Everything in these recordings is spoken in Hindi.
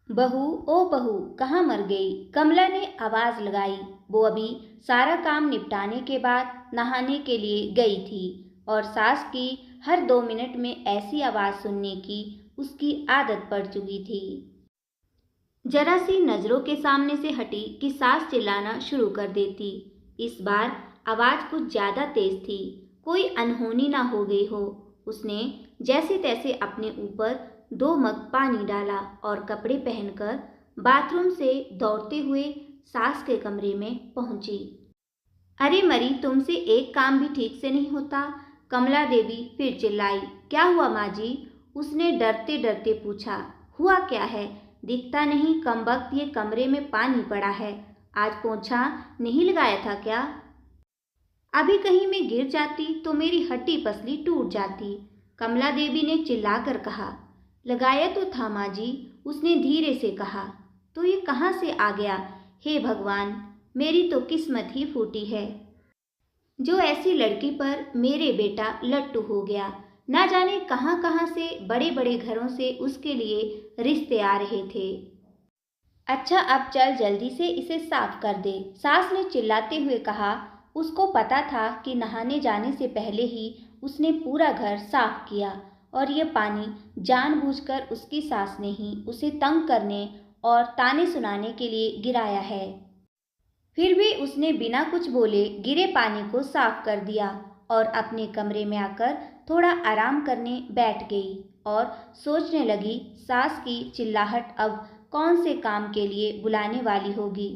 बहू, ओ बहू, कहाँ मर गई? कमला ने आवाज लगाई। वो अभी सारा काम निपटाने के बाद नहाने के लिए गई थी और सास की हर 2 मिनट में ऐसी आवाज सुनने की उसकी आदत पड़ चुकी थी। जरा सी नजरों के सामने से हटी कि सास चिल्लाना शुरू कर देती। इस बार आवाज कुछ ज्यादा तेज थी, कोई अनहोनी ना हो गई हो। उसने जैसे तैसे अपने ऊपर 2 मग पानी डाला और कपड़े पहनकर बाथरूम से दौड़ते हुए सास के कमरे में पहुंची। अरे मरी, तुमसे एक काम भी ठीक से नहीं होता? कमला देवी फिर चिल्लाई। क्या हुआ माँ जी? उसने डरते डरते पूछा। हुआ क्या है? दिखता नहीं कमबख्त, ये कमरे में पानी पड़ा है। आज पोंछा नहीं लगाया था क्या? अभी कहीं मैं गिर जाती तो मेरी हड्डी पसली टूट जाती, कमला देवी ने चिल्लाकर कहा। लगाया तो था माँ जी, उसने धीरे से कहा। तो ये कहाँ से आ गया? हे भगवान, मेरी तो किस्मत ही फूटी है जो ऐसी लड़की पर मेरे बेटा लट्टू हो गया। ना जाने कहाँ कहाँ से बड़े बड़े घरों से उसके लिए रिश्ते आ रहे थे। अच्छा अब चल जल्दी से इसे साफ कर दे, सास ने चिल्लाते हुए कहा। उसको पता था कि नहाने जाने से पहले ही उसने पूरा घर साफ किया और यह पानी जानबूझकर उसकी सास ने ही उसे तंग करने और ताने सुनाने के लिए गिराया है। फिर भी उसने बिना कुछ बोले गिरे पानी को साफ कर दिया और अपने कमरे में आकर थोड़ा आराम करने बैठ गई और सोचने लगी सास की चिल्लाहट अब कौन से काम के लिए बुलाने वाली होगी।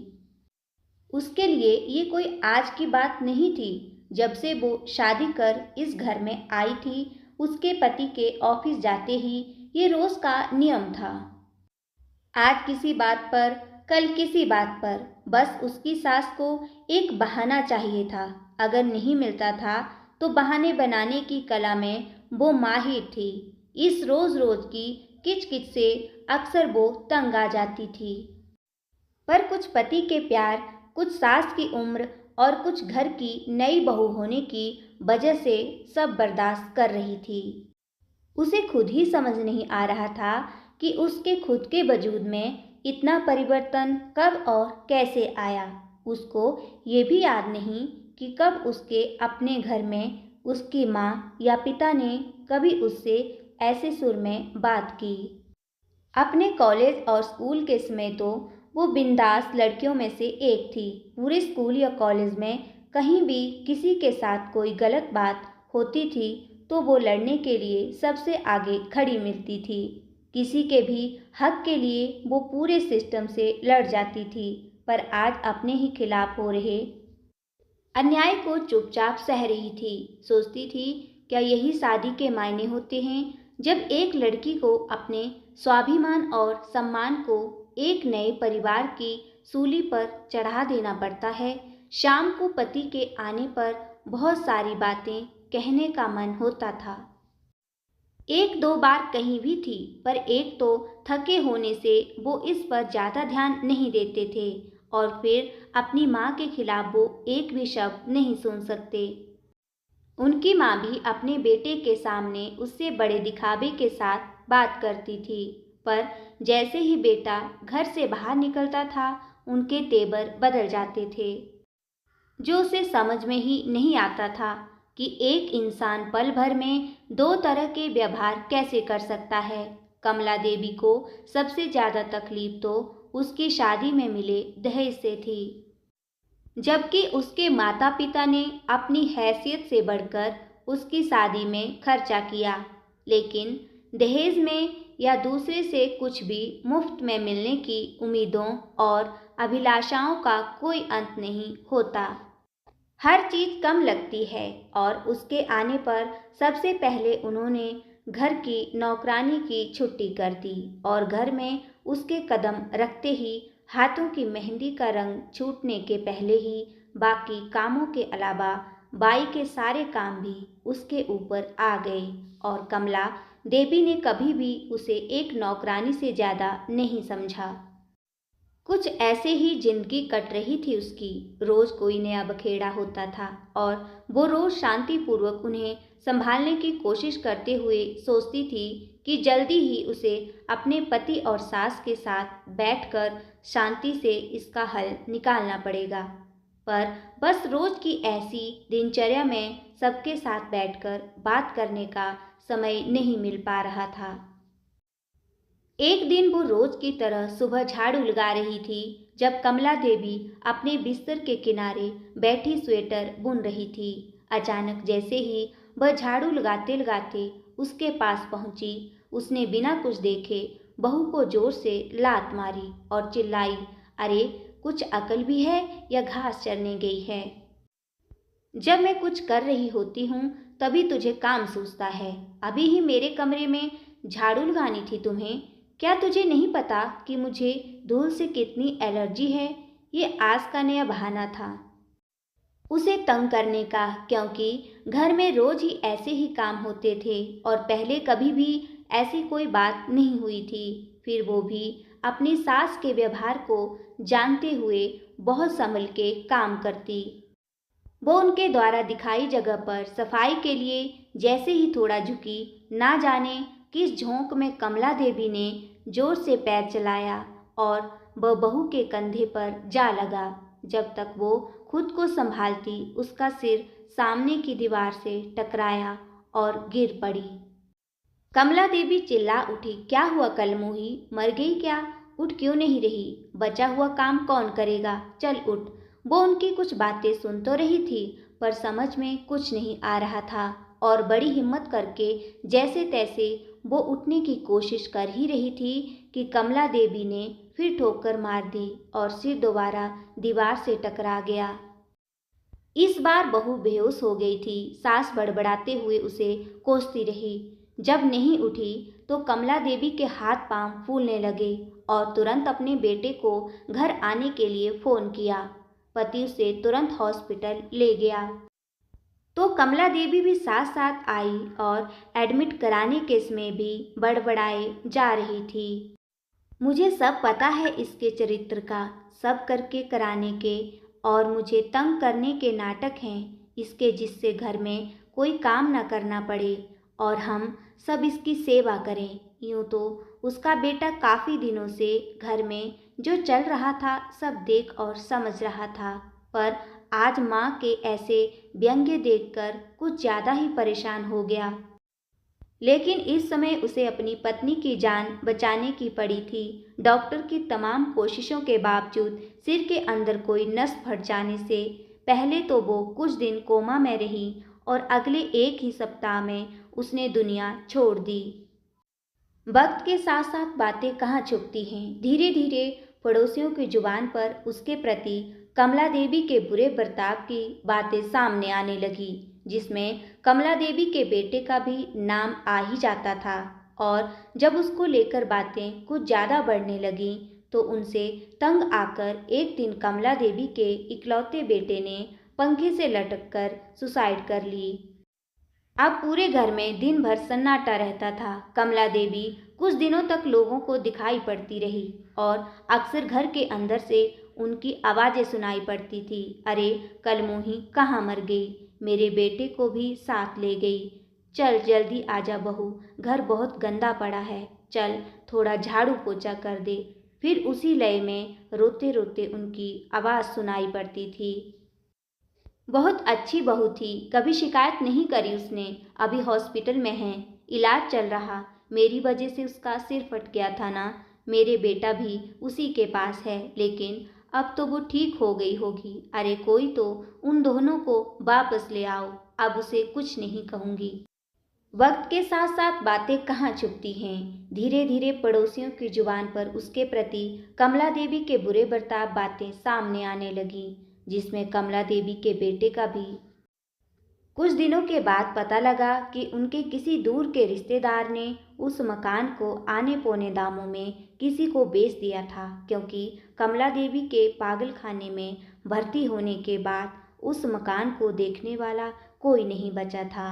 उसके लिए ये कोई आज की बात नहीं थी। जब से वो शादी कर इस घर में आई थी, उसके पति के ऑफिस जाते ही ये रोज का नियम था। आज किसी बात पर, कल किसी बात पर, बस उसकी सास को एक बहाना चाहिए था। अगर नहीं मिलता था तो बहाने बनाने की कला में वो माहिर थी। इस रोज रोज की किचकिच से अक्सर वो तंग आ जाती थी। पर कुछ पति के प्यार, कुछ सास की उम्र और कुछ घर की नई बहू होने की वजह से सब बर्दाश्त कर रही थी। उसे खुद ही समझ नहीं आ रहा था कि उसके खुद के वजूद में इतना परिवर्तन कब और कैसे आया। उसको ये भी याद नहीं कि कब उसके अपने घर में उसकी माँ या पिता ने कभी उससे ऐसे सुर में बात की। अपने कॉलेज और स्कूल के समय तो वो बिंदास लड़कियों में से एक थी। पूरे स्कूल या कॉलेज में कहीं भी किसी के साथ कोई गलत बात होती थी तो वो लड़ने के लिए सबसे आगे खड़ी मिलती थी। किसी के भी हक के लिए वो पूरे सिस्टम से लड़ जाती थी। पर आज अपने ही खिलाफ हो रहे अन्याय को चुपचाप सह रही थी। सोचती थी क्या यही शादी के मायने होते हैं, जब एक लड़की को अपने स्वाभिमान और सम्मान को एक नए परिवार की सूली पर चढ़ा देना पड़ता है। शाम को पति के आने पर बहुत सारी बातें कहने का मन होता था। एक दो बार कहीं भी थी, पर एक तो थके होने से वो इस पर ज्यादा ध्यान नहीं देते थे और फिर अपनी माँ के खिलाफ वो एक भी शब्द नहीं सुन सकते। उनकी माँ भी अपने बेटे के सामने उससे बड़े दिखावे के साथ बात करती थी, पर जैसे ही बेटा घर से बाहर निकलता था उनके तेवर बदल जाते थे। जो उसे समझ में ही नहीं आता था कि एक इंसान पल भर में दो तरह के व्यवहार कैसे कर सकता है। कमला देवी को सबसे ज्यादा तकलीफ तो उसकी शादी में मिले दहेज से थी, जबकि उसके माता पिता ने अपनी हैसियत से बढ़कर उसकी शादी में खर्चा किया। लेकिन दहेज में या दूसरे से कुछ भी मुफ्त में मिलने की उम्मीदों और अभिलाषाओं का कोई अंत नहीं होता। हर चीज कम लगती है और उसके आने पर सबसे पहले उन्होंने घर की नौकरानी की छुट्टी कर दी और घर में उसके कदम रखते ही हाथों की मेहंदी का रंग छूटने के पहले ही बाकी कामों के अलावा बाई के सारे काम भी उसके ऊपर आ गए और कमला देवी ने कभी भी उसे एक नौकरानी से ज्यादा नहीं समझा। कुछ ऐसे ही जिंदगी कट रही थी उसकी। रोज कोई नया बखेड़ा होता था और वो रोज शांतिपूर्वक उन्हें संभालने की कोशिश करते हुए सोचती थी कि जल्दी ही उसे अपने पति और सास के साथ बैठकर शांति से इसका हल निकालना पड़ेगा। पर बस रोज की ऐसी दिनचर्या में सबके साथ बैठकर बात करने का समय नहीं मिल पा रहा था। एक दिन वो रोज की तरह सुबह झाड़ू लगा रही थी जब कमला देवी अपने बिस्तर के किनारे बैठी स्वेटर बुन रही थी। अचानक जैसे ही वह झाड़ू लगाते लगाते उसके पास पहुंची, उसने बिना कुछ देखे बहू को जोर से लात मारी और चिल्लाई, अरे कुछ अकल भी है या घास चरने गई है? जब मैं कुछ कर रही होती हूँ तभी तुझे काम सूझता है। अभी ही मेरे कमरे में झाड़ू लगानी थी तुम्हें। क्या तुझे नहीं पता कि मुझे धूल से कितनी एलर्जी है? ये आज का नया बहाना था उसे तंग करने का, क्योंकि घर में रोज ही ऐसे ही काम होते थे और पहले कभी भी ऐसी कोई बात नहीं हुई थी। फिर वो भी अपनी सास के व्यवहार को जानते हुए बहुत संभल के काम करती। वो उनके द्वारा दिखाई जगह पर सफाई के लिए जैसे ही थोड़ा झुकी, ना जाने किस झोंक में कमला देवी ने जोर से पैर चलाया और वह बहू के कंधे पर जा लगा। जब तक वो खुद को संभालती उसका सिर सामने की दीवार से टकराया और गिर पड़ी। कमला देवी चिल्ला उठी, क्या हुआ कलमोही, मर गई क्या? उठ क्यों नहीं रही? बचा हुआ काम कौन करेगा? चल उठ। वो उनकी कुछ बातें सुन तो रही थी पर समझ में कुछ नहीं आ रहा था और बड़ी हिम्मत करके जैसे तैसे वो उठने की कोशिश कर ही रही थी कि कमला देवी ने फिर ठोकर मार दी और सिर दोबारा दीवार से टकरा गया। इस बार बहू बेहोश हो गई थी। सास बड़बड़ाते हुए उसे कोसती रही। जब नहीं उठी तो कमला देवी के हाथ पांव फूलने लगे और तुरंत अपने बेटे को घर आने के लिए फोन किया। पति उसे तुरंत हॉस्पिटल ले गया तो कमला देवी भी साथ साथ आई और एडमिट कराने के समय भी बड़बड़ाए जा रही थी। मुझे सब पता है इसके चरित्र का, सब करके कराने के और मुझे तंग करने के नाटक हैं इसके, जिससे घर में कोई काम न करना पड़े और हम सब इसकी सेवा करें। यूँ तो उसका बेटा काफ़ी दिनों से घर में जो चल रहा था सब देख और समझ रहा था, पर आज माँ के ऐसे व्यंग्य देखकर कुछ ज़्यादा ही परेशान हो गया। लेकिन इस समय उसे अपनी पत्नी की जान बचाने की पड़ी थी। डॉक्टर की तमाम कोशिशों के बावजूद सिर के अंदर कोई नस फट जाने से पहले तो वो कुछ दिन कोमा में रही और अगले एक ही सप्ताह में उसने दुनिया छोड़ दी। वक्त के साथ साथ बातें कहाँ छुपती हैं। धीरे धीरे पड़ोसियों की जुबान पर उसके प्रति कमला देवी के बुरे बर्ताव की बातें सामने आने लगी, जिसमें कमला देवी के बेटे का भी नाम आ ही जाता था। और जब उसको लेकर बातें कुछ ज़्यादा बढ़ने लगीं तो उनसे तंग आकर एक दिन कमला देवी के इकलौते बेटे ने पंखे से लटक कर सुसाइड कर ली। अब पूरे घर में दिन भर सन्नाटा रहता था। कमला देवी कुछ दिनों तक लोगों को दिखाई पड़ती रही और अक्सर घर के अंदर से उनकी आवाज़ें सुनाई पड़ती थी, अरे कलमोही कहाँ मर गई? मेरे बेटे को भी साथ ले गई। चल जल्दी आजा बहू, घर बहुत गंदा पड़ा है, चल थोड़ा झाड़ू पोछा कर दे। फिर उसी लय में रोते रोते उनकी आवाज़ सुनाई पड़ती थी। बहुत अच्छी बहू थी, कभी शिकायत नहीं करी उसने। अभी हॉस्पिटल में है, इलाज चल रहा। मेरी वजह से उसका सिर फट गया था ना। मेरे बेटा भी उसी के पास है, लेकिन अब तो वो ठीक हो गई होगी। अरे कोई तो उन दोनों को वापस ले आओ, अब उसे कुछ नहीं कहूँगी। वक्त के साथ साथ बातें कहाँ छुपती हैं। धीरे धीरे पड़ोसियों की जुबान पर उसके प्रति कमला देवी के बुरे बर्ताव बातें सामने आने लगी, जिसमें कमला देवी के बेटे का भी कुछ दिनों के बाद पता लगा कि उनके किसी दूर के रिश्तेदार ने उस मकान को आने पौने दामों में किसी को बेच दिया था, क्योंकि कमला देवी के पागल खाने में भर्ती होने के बाद उस मकान को देखने वाला कोई नहीं बचा था।